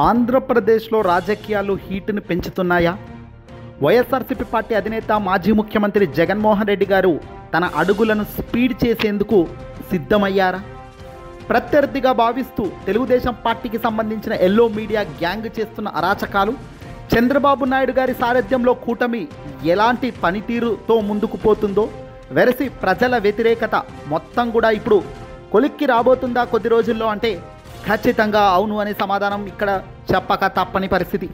ఆంధ్రప్రదేశ్లో రాజకీయాలు హీటును పెంచుతున్నాయా? వైఎస్ఆర్సీపీ పార్టీ అధినేత మాజీ ముఖ్యమంత్రి జగన్మోహన్ రెడ్డి గారు తన అడుగులను స్పీడ్ చేసేందుకు సిద్ధమయ్యారా? ప్రత్యర్థిగా భావిస్తూ తెలుగుదేశం పార్టీకి సంబంధించిన ఎల్లో మీడియా గ్యాంగ్ చేస్తున్న అరాచకాలు, చంద్రబాబు నాయుడు గారి సారథ్యంలో కూటమి ఎలాంటి పనితీరుతో ముందుకు పోతుందో వెరసి ప్రజల వ్యతిరేకత మొత్తం కూడా ఇప్పుడు కొలిక్కి రాబోతుందా కొద్ది రోజుల్లో అంటే ఖచ్చితంగా అవును అనే సమాధానం ఇక్కడ చెప్పక తప్పని పరిస్థితి.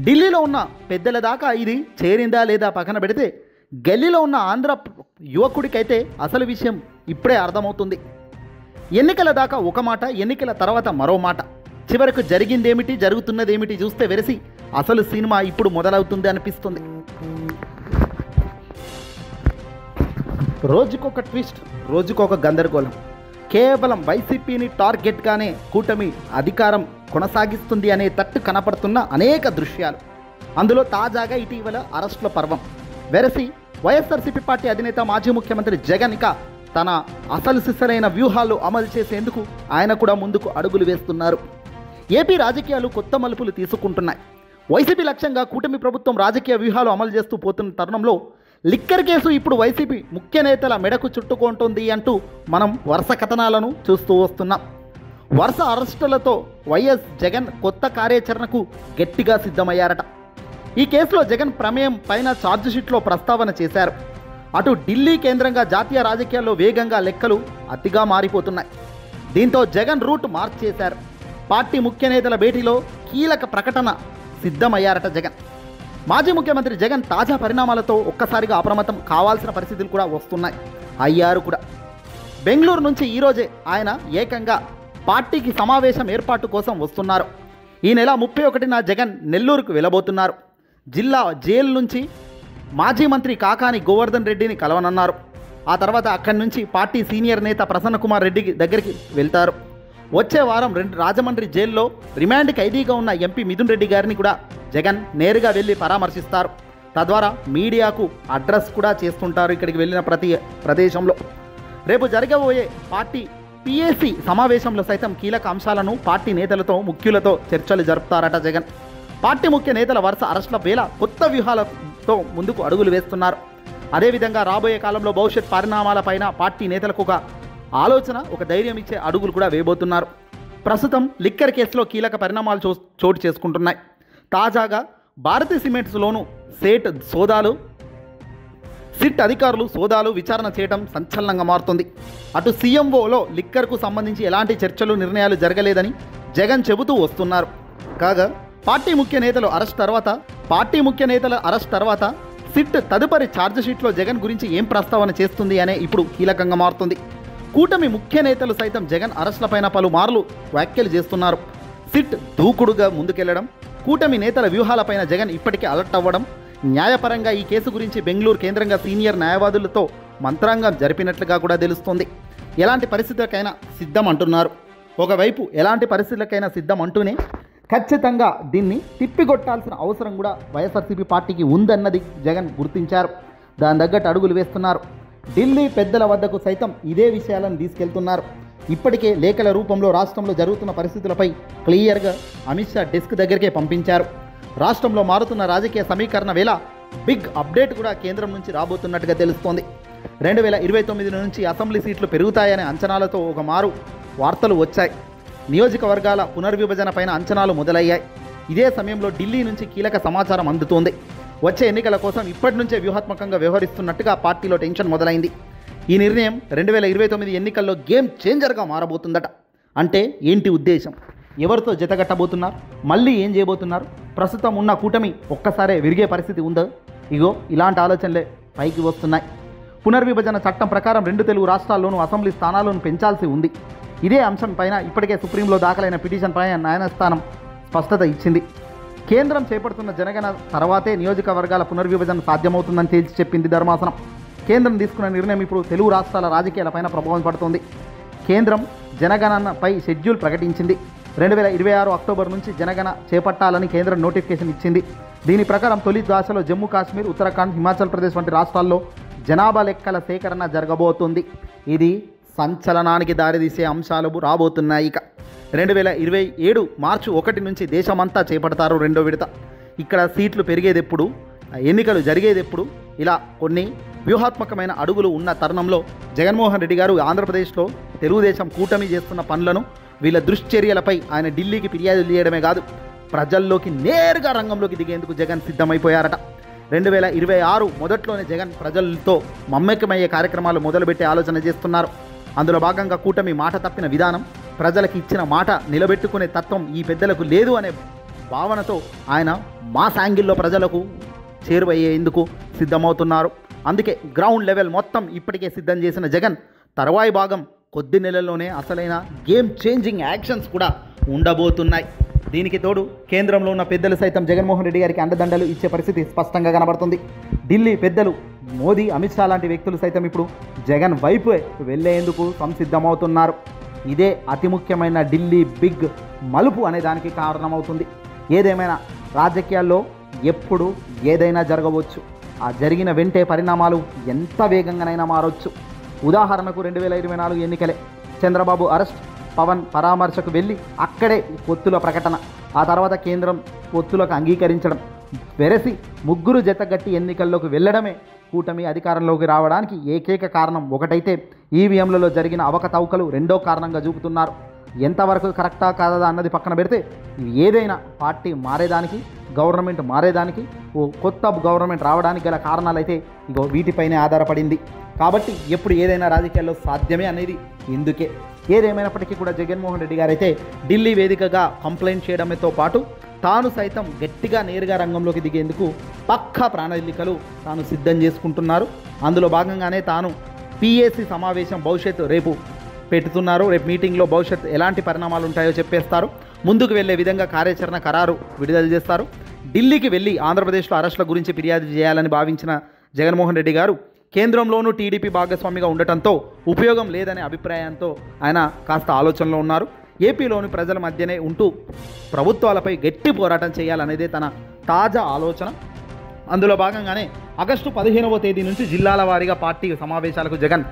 ఢిల్లీలో ఉన్న పెద్దల దాకా ఇది చేరిందా లేదా పక్కన పెడితే గల్లీలో ఉన్న ఆంధ్ర యువకుడికైతే అసలు విషయం ఇప్పుడే అర్థమవుతుంది. ఎన్నికల దాకా ఒక మాట, ఎన్నికల తర్వాత మరో మాట, చివరకు జరిగిందేమిటి జరుగుతున్నదేమిటి చూస్తే వెరసి అసలు సినిమా ఇప్పుడు మొదలవుతుంది అనిపిస్తుంది. రోజుకొక ట్విస్ట్, రోజుకొక గందరగోళం. కేవలం వైసీపీని టార్గెట్గానే కూటమి అధికారం కొనసాగిస్తుంది అనే తట్టు కనపడుతున్న అనేక దృశ్యాలు. అందులో తాజాగా ఇటీవల అరెస్టుల పర్వం. వెరసి వైఎస్ఆర్సీపీ పార్టీ అధినేత మాజీ ముఖ్యమంత్రి జగన్ ఇక తన అసలు సిసలైన వ్యూహాలు అమలు చేసేందుకు ఆయన కూడా ముందుకు అడుగులు వేస్తున్నారు. ఏపీ రాజకీయాలు కొత్త మలుపులు తీసుకుంటున్నాయి. వైసీపీ లక్ష్యంగా కూటమి ప్రభుత్వం రాజకీయ వ్యూహాలు అమలు చేస్తూ పోతున్న తరుణంలో లిక్కర్ కేసు ఇప్పుడు వైసీపీ ముఖ్య నేతల మెడకు చుట్టుకుంటుంది అంటూ మనం వరుస కథనాలను చూస్తూ వస్తున్నాం. వరుస అరెస్టులతో వైఎస్ జగన్ కొత్త కార్యాచరణకు గట్టిగా సిద్ధమయ్యారట. ఈ కేసులో జగన్ ప్రమేయం పైన ఛార్జిషీట్లో ప్రస్తావన చేశారు. అటు ఢిల్లీ కేంద్రంగా జాతీయ రాజకీయాల్లో వేగంగా లెక్కలు అతిగా మారిపోతున్నాయి. దీంతో జగన్ రూట్ మార్చేశారు. పార్టీ ముఖ్య నేతల భేటీలో కీలక ప్రకటన సిద్ధమయ్యారట జగన్. మాజీ ముఖ్యమంత్రి జగన్ తాజా పరిణామాలతో ఒక్కసారిగా అప్రమత్తం కావాల్సిన పరిస్థితులు కూడా వస్తున్నాయి. అయ్యారు కూడా. బెంగళూరు నుంచి ఈరోజే ఆయన ఏకంగా పార్టీకి సమావేశం ఏర్పాటు కోసం వస్తున్నారు. ఈ నెల 31న జగన్ నెల్లూరుకు వెళ్ళబోతున్నారు. జిల్లా జైలు నుంచి మాజీ మంత్రి కాకాని గోవర్ధన్ రెడ్డిని కలవనున్నారు. ఆ తర్వాత అక్కడి నుంచి పార్టీ సీనియర్ నేత ప్రసన్న కుమార్ రెడ్డి దగ్గరికి వెళ్తారు. వచ్చే వారం రాజమండ్రి జైల్లో రిమాండ్ ఖైదీగా ఉన్న ఎంపీ మిథున్ రెడ్డి గారిని కూడా జగన్ నేరుగా వెళ్ళి పరామర్శిస్తారు. తద్వారా మీడియాకు అడ్రస్ కూడా చేస్తుంటారు ఇక్కడికి వెళ్ళిన ప్రతి ప్రదేశంలో. రేపు జరగబోయే పార్టీ పిఏసీ సమావేశంలో సైతం కీలక అంశాలను పార్టీ నేతలతో ముఖ్యులతో చర్చలు జరుపుతారట జగన్. పార్టీ ముఖ్య నేతల వరుస అరెస్టుల వేళ కొత్త వ్యూహాలతో ముందుకు అడుగులు వేస్తున్నారు. అదేవిధంగా రాబోయే కాలంలో భవిష్యత్ పరిణామాలపైన పార్టీ నేతలకు ఒక ఆలోచన, ఒక ధైర్యం ఇచ్చే అడుగులు కూడా వేయబోతున్నారు. ప్రస్తుతం లిక్కర్ కేసులో కీలక పరిణామాలు చోటు చేసుకుంటున్నాయి. తాజాగా భారతీ సిమెంట్స్లోను సిట్ అధికారులు సోదాలు విచారణ చేయడం సంచలనంగా మారుతుంది. అటు సీఎంఓలో లిక్కర్కు సంబంధించి ఎలాంటి చర్చలు నిర్ణయాలు జరగలేదని జగన్ చెబుతూ వస్తున్నారు. కాగా పార్టీ ముఖ్య నేతల అరెస్ట్ తర్వాత సిట్ తదుపరి ఛార్జిషీట్లో జగన్ గురించి ఏం ప్రస్తావన చేస్తుంది అనే ఇప్పుడు కీలకంగా మారుతుంది. కూటమి ముఖ్య నేతలు సైతం జగన్ అరెస్టులపైన పలుమార్లు వ్యాఖ్యలు చేస్తున్నారు. సిట్ దూకుడుగా ముందుకెళ్లడం, కూటమి నేతల వ్యూహాలపైన జగన్ ఇప్పటికే అలర్ట్ అవ్వడం, న్యాయపరంగా ఈ కేసు గురించి బెంగళూరు కేంద్రంగా సీనియర్ న్యాయవాదులతో మంత్రాంగం జరిపినట్లుగా కూడా తెలుస్తోంది. ఎలాంటి పరిస్థితులకైనా సిద్ధం అంటున్నారు. ఒకవైపు ఎలాంటి పరిస్థితులకైనా సిద్ధం అంటూనే ఖచ్చితంగా దీన్ని తిప్పికొట్టాల్సిన అవసరం కూడా వైఎస్ఆర్సీపీ పార్టీకి ఉందన్నది జగన్ గుర్తించారు. దాని తగ్గట్టు అడుగులు వేస్తున్నారు. ఢిల్లీ పెద్దల వద్దకు సైతం ఇదే విషయాలను తీసుకెళ్తున్నారు. ఇప్పటికే లేఖల రూపంలో రాష్ట్రంలో జరుగుతున్న పరిస్థితులపై క్లియర్గా అమిత్ షా డెస్క్ దగ్గరికే పంపించారు. రాష్ట్రంలో మారుతున్న రాజకీయ సమీకరణ వేళ బిగ్ అప్డేట్ కూడా కేంద్రం నుంచి రాబోతున్నట్టుగా తెలుస్తోంది. 2029 నుంచి అసెంబ్లీ సీట్లు పెరుగుతాయనే అంచనాలతో ఒక మారు వార్తలు వచ్చాయి. నియోజకవర్గాల పునర్విభజన పైన అంచనాలు మొదలయ్యాయి. ఇదే సమయంలో ఢిల్లీ నుంచి కీలక సమాచారం అందుతోంది. వచ్చే ఎన్నికల కోసం ఇప్పటి నుంచే వ్యూహాత్మకంగా వ్యవహరిస్తున్నట్టుగా పార్టీలో టెన్షన్ మొదలైంది. ఈ నిర్ణయం 2029 ఎన్నికల్లో గేమ్ చేంజర్గా మారబోతుందట. అంటే ఏంటి ఉద్దేశం? ఎవరితో జతగట్టబోతున్నారు? మళ్ళీ ఏం చేయబోతున్నారు? ప్రస్తుతం ఉన్న కూటమి ఒక్కసారే విరిగే పరిస్థితి ఉందా? ఇగో ఇలాంటి ఆలోచనలే పైకి వస్తున్నాయి. పునర్విభజన చట్టం ప్రకారం 2 తెలుగు రాష్ట్రాల్లోనూ అసెంబ్లీ స్థానాలను పెంచాల్సి ఉంది. ఇదే అంశం పైన ఇప్పటికే సుప్రీంలో దాఖలైన పిటిషన్ పైన న్యాయస్థానం స్పష్టత ఇచ్చింది. కేంద్రం చేపడుతున్న జనగణన తర్వాతే నియోజకవర్గాల పునర్విభజన సాధ్యమవుతుందని తేల్చి చెప్పింది ధర్మాసనం. కేంద్రం తీసుకున్న నిర్ణయం ఇప్పుడు తెలుగు రాష్ట్రాల రాజకీయాలపైన ప్రభావం పడుతుంది. కేంద్రం జనగణనపై షెడ్యూల్ ప్రకటించింది. 2026 అక్టోబర్ నుంచి జనగణన చేపట్టాలని కేంద్రం నోటిఫికేషన్ ఇచ్చింది. దీని ప్రకారం తొలి దశలో జమ్మూ కాశ్మీర్, ఉత్తరాఖండ్, హిమాచల్ ప్రదేశ్ వంటి రాష్ట్రాల్లో జనాభా లెక్కల సేకరణ జరగబోతుంది. ఇది సంచలనానికి దారితీసే అంశాలు రాబోతున్నాయి. ఇక 2027 మార్చి 1 నుంచి దేశమంతా చేపడతారు రెండో విడత. ఇక్కడ సీట్లు పెరిగేది ఎప్పుడు, ఎన్నికలు జరిగేది ఎప్పుడు, ఇలా కొన్ని వ్యూహాత్మకమైన అడుగులు ఉన్న తరుణంలో జగన్మోహన్ రెడ్డి గారు ఆంధ్రప్రదేశ్లో తెలుగుదేశం కూటమి చేస్తున్న పనులను, వీళ్ళ దుశ్చర్యలపై ఆయన ఢిల్లీకి ఫిర్యాదులు చేయడమే కాదు, ప్రజల్లోకి నేరుగా రంగంలోకి దిగేందుకు జగన్ సిద్ధమైపోయారట. 2026 మొదట్లోనే జగన్ ప్రజలతో మమ్మకమయ్యే కార్యక్రమాలు మొదలుపెట్టే ఆలోచన చేస్తున్నారు. అందులో భాగంగా కూటమి మాట తప్పిన విధానం, ప్రజలకు ఇచ్చిన మాట నిలబెట్టుకునే తత్వం ఈ పెద్దలకు లేదు అనే భావనతో ఆయన మాస్ యాంగిల్లో ప్రజలకు చేరువయ్యేందుకు సిద్ధమవుతున్నారు. అందుకే గ్రౌండ్ లెవెల్ మొత్తం ఇప్పటికే సిద్ధం చేసిన జగన్ తర్వాయి భాగం కొద్ది నెలల్లోనే అసలైన గేమ్ చేంజింగ్ యాక్షన్స్ కూడా ఉండబోతున్నాయి. దీనికి తోడు కేంద్రంలో ఉన్న పెద్దలు సైతం జగన్మోహన్ రెడ్డి గారికి అండదండలు ఇచ్చే పరిస్థితి స్పష్టంగా కనబడుతుంది. ఢిల్లీ పెద్దలు మోదీ, అమిత్ షా లాంటి వ్యక్తులు సైతం ఇప్పుడు జగన్ వైపు వెళ్లేందుకు సంసిద్ధమవుతున్నారు. ఇదే అతి ముఖ్యమైన ఢిల్లీ బిగ్ మలుపు అనే దానికి కారణమవుతుంది. ఏదేమైనా రాజకీయాల్లో ఎప్పుడు ఏదైనా జరగవచ్చు. ఆ జరిగిన వెంటే పరిణామాలు ఎంత వేగంగానైనా మారవచ్చు. ఉదాహరణకు 2024 ఎన్నికలే, చంద్రబాబు అరెస్ట్, పవన్ పరామర్శకు వెళ్ళి అక్కడే పొత్తుల ప్రకటన, ఆ తర్వాత కేంద్రం పొత్తులకు అంగీకరించడం, వెరసి ముగ్గురు జతగట్టి ఎన్నికల్లోకి వెళ్ళడమే కూటమి అధికారంలోకి రావడానికి ఏకైక కారణం. ఒకటైతే ఈవీఎంలలో జరిగిన అవకతవకలు రెండో కారణంగా చూపుతున్నారు. ఎంతవరకు కరెక్టా కాదా అన్నది పక్కన పెడితే ఏదైనా పార్టీ మారేదానికి, గవర్నమెంట్ మారేదానికి, ఓ కొత్త గవర్నమెంట్ రావడానికి గల కారణాలు అయితే ఇగో వీటిపైనే ఆధారపడింది. కాబట్టి ఎప్పుడు ఏదైనా రాజకీయాల్లో సాధ్యమే అనేది ఇందుకే. ఏదేమైనప్పటికీ కూడా జగన్మోహన్ రెడ్డి గారు అయితే ఢిల్లీ వేదికగా కంప్లైంట్ చేయడంతో పాటు తాను సైతం గట్టిగా నేరుగా రంగంలోకి దిగేందుకు పక్కా ప్రణాళికలు తాను సిద్ధం చేసుకుంటున్నారు. అందులో భాగంగానే తాను పిఏసీ సమావేశం భవిష్యత్తు రేపు పెడుతున్నారు. రేపు మీటింగ్లో భవిష్యత్తు ఎలాంటి పరిణామాలు ఉంటాయో చెప్పేస్తారు. ముందుకు వెళ్లే విధంగా కార్యాచరణ ఖరారు విడుదల చేస్తారు. ఢిల్లీకి వెళ్ళి ఆంధ్రప్రదేశ్లో అరెస్టుల గురించి ఫిర్యాదు చేయాలని భావించిన జగన్మోహన్ రెడ్డి గారు కేంద్రంలోనూ టీడీపీ భాగస్వామిగా ఉండటంతో ఉపయోగం లేదనే అభిప్రాయంతో ఆయన కాస్త ఆలోచనలో ఉన్నారు. ఏపీలోని ప్రజల మధ్యనే ఉంటూ ప్రభుత్వాలపై గట్టి పోరాటం చేయాలనేదే తన తాజా ఆలోచన. అందులో భాగంగానే ఆగస్టు 15వ తేదీ నుంచి జిల్లాల వారీగా పార్టీ సమావేశాలకు జగన్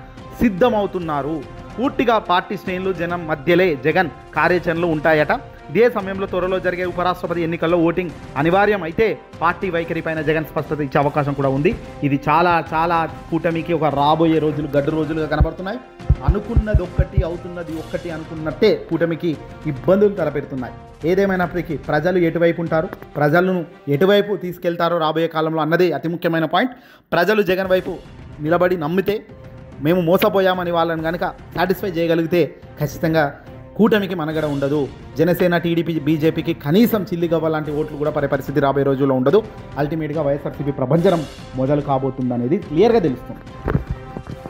సిద్ధమవుతున్నారు. పూర్తిగా పార్టీ శ్రేణులు జనం మధ్యలే జగన్ కార్యాచరణలు ఉంటాయట. ఇదే సమయంలో త్వరలో జరిగే ఉపరాష్ట్రపతి ఎన్నికల్లో ఓటింగ్ అనివార్యం అయితే పార్టీ వైఖరి పైన జగన్ స్పష్టత ఇచ్చే అవకాశం కూడా ఉంది. ఇది చాలా చాలా కూటమికి ఒక రాబోయే రోజులు గడ్డు రోజులుగా కనబడుతున్నాయి. అనుకున్నది ఒక్కటి అవుతున్నది ఒక్కటి అనుకున్నట్టే కూటమికి ఇబ్బందులు తలపెడుతున్నాయి. ఏదేమైనప్పటికీ ప్రజలు ఎటువైపు ఉంటారు, ప్రజలను ఎటువైపు తీసుకెళ్తారో రాబోయే కాలంలో అన్నదే అతి ముఖ్యమైన పాయింట్. ప్రజలు జగన్ వైపు నిలబడి నమ్మితే, మేము మోసపోయామని వాళ్ళని కనుక సాటిస్ఫై చేయగలిగితే ఖచ్చితంగా కూటమికి మనగడ ఉండదు. జనసేన, టీడీపీ, బీజేపీకి కనీసం చిల్లిగవ్వ లాంటి ఓట్లు కూడా పడే పరిస్థితి రాబోయే రోజుల్లో ఉండదు. అల్టిమేట్గా వైఎస్ఆర్సీపీ ప్రభంజనం మొదలు కాబోతుందనేది క్లియర్గా తెలుస్తుంది.